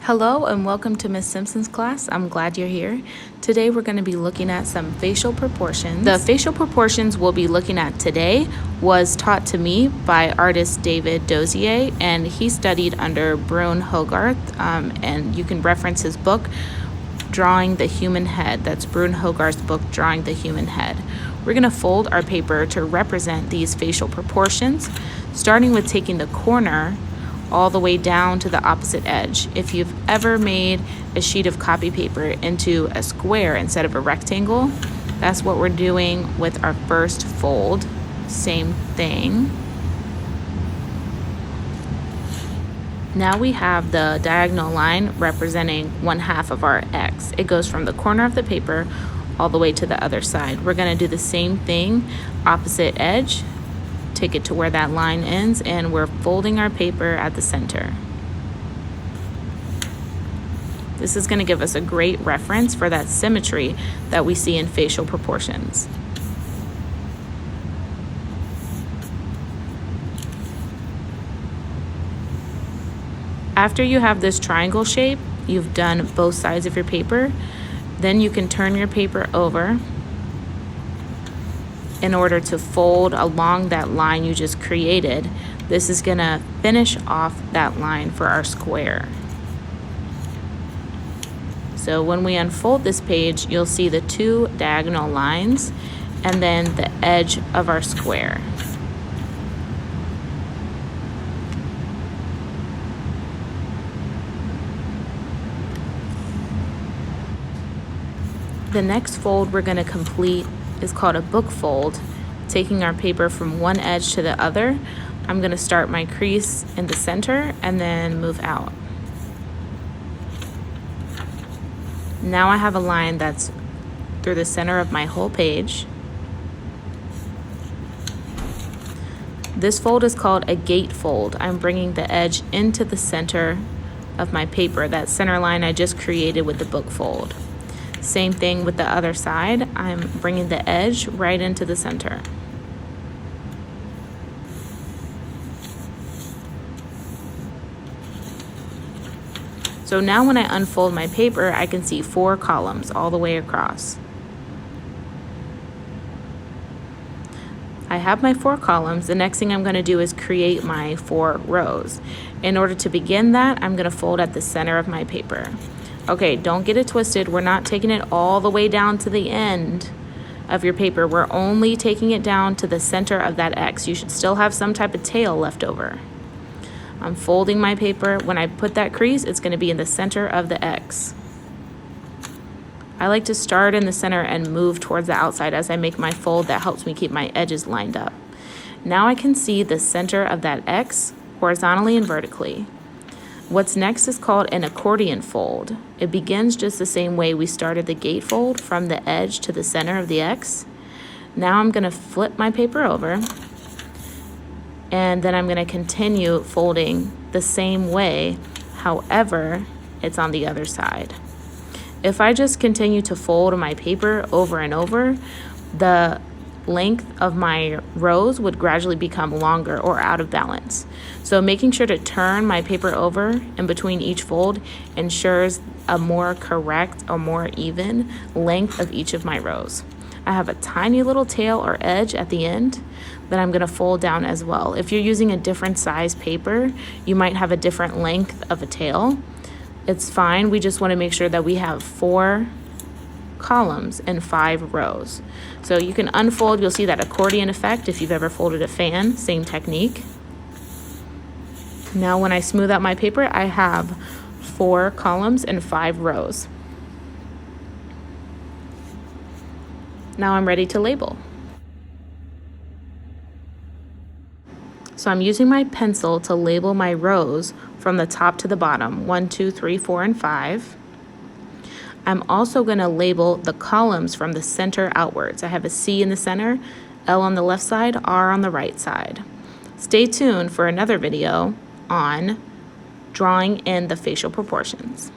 Hello and welcome to Miss Simpson's class. I'm glad you're here. Today we're going to be looking at some facial proportions. The facial proportions we'll be looking at today was taught to me by artist David Dozier, and he studied under Brune Hogarth, and you can reference his book, Drawing the Human Head. That's Brune Hogarth's book, Drawing the Human Head. We're going to fold our paper to represent these facial proportions, starting with taking the corner all the way down to the opposite edge. If you've ever made a sheet of copy paper into a square instead of a rectangle, that's what we're doing with our first fold. Same thing. Now we have the diagonal line representing 1/2 of our X. It goes from the corner of the paper all the way to the other side. We're going to do the same thing, opposite edge. Take it to where that line ends, and we're folding our paper at the center. This is going to give us a great reference for that symmetry that we see in facial proportions. After you have this triangle shape, you've done both sides of your paper, then you can turn your paper over in order to fold along that line you just created. This is gonna finish off that line for our square. So when we unfold this page, you'll see the two diagonal lines and then the edge of our square. The next fold we're gonna complete is called a book fold, taking our paper from one edge to the other. I'm going to start my crease in the center and then move out. Now I have a line that's through the center of my whole page. This fold is called a gate fold. I'm bringing the edge into the center of my paper, that center line I just created with the book fold. Same thing with the other side. I'm bringing the edge right into the center. So now when I unfold my paper, I can see 4 columns all the way across. I have my 4 columns. The next thing I'm going to do is create my 4 rows. In order to begin that, I'm going to fold at the center of my paper. Okay, don't get it twisted. We're not taking it all the way down to the end of your paper. We're only taking it down to the center of that X. You should still have some type of tail left over. I'm folding my paper. When I put that crease, it's going to be in the center of the X. I like to start in the center and move towards the outside as I make my fold. That helps me keep my edges lined up. Now I can see the center of that X horizontally and vertically. What's next is called an accordion fold. It begins just the same way we started the gate fold, from the edge to the center of the X. Now I'm going to flip my paper over, and then I'm going to continue folding the same way, however, it's on the other side. If I just continue to fold my paper over and over, the length of my rows would gradually become longer or out of balance. So making sure to turn my paper over in between each fold ensures a more correct or more even length of each of my rows. I have a tiny little tail or edge at the end that I'm going to fold down as well. If you're using a different size paper, you might have a different length of a tail. It's fine. We just want to make sure that we have 4 columns and 5 rows. So you can unfold, you'll see that accordion effect if you've ever folded a fan, same technique. Now when I smooth out my paper, I have 4 columns and 5 rows. Now I'm ready to label. So I'm using my pencil to label my rows from the top to the bottom, 1, 2, 3, 4, and 5. I'm also going to label the columns from the center outwards. I have a C in the center, L on the left side, R on the right side. Stay tuned for another video on drawing in the facial proportions.